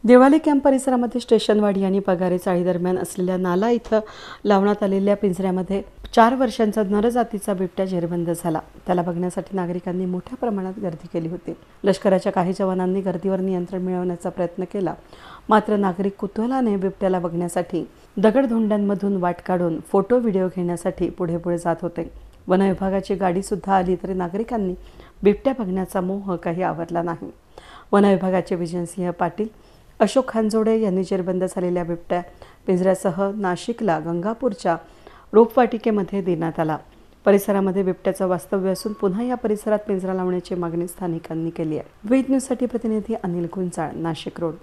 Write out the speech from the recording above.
Devali camp परिसरामध्ये स्टेशनवाडी आणि पगारे चाळी दरम्यान असलेल्या नाला इथं लावण्यात आलेल्या पिंजऱ्यामध्ये 4 वर्षांचा नरजातीचा बिबट्या जेरबंद झाला. त्याला बघण्यासाठी नागरिकांनी मोठ्या प्रमाणात गर्दी केली होती. लष्कराच्या काही जवानांनी गर्दीवर नियंत्रण मिळवण्याचा प्रयत्न केला. मात्र नागरिक कुतूहलाने बिबट्याला बघण्यासाठी दगडधोंड्यांमधून वाट काढून फोटो व्हिडिओ घेण्यासाठी पुढे जात होते. वन विभागाची गाडी सुद्धा आली तरी नागरिकांनी बिबट्या बघण्याचा मोह काही आवरला नाही. वन विभागाचे विजयसिंह पाटील, अशोक खानजोडे यांनी जेरबंद झालेल्या बिबट्या पिंजऱ्यासह नाशिकला गंगापूरच्या रोपवाटिकेमध्ये देण्यात आला. परिसरामध्ये बिबट्याचं वास्तव्य असून पुन्हा या परिसरात पिंजरा लावण्याची मागणी स्थानिकांनी केली आहे. वेद न्यूजसाठी प्रतिनिधी अनिल गुंजाळ, नाशिक रोड.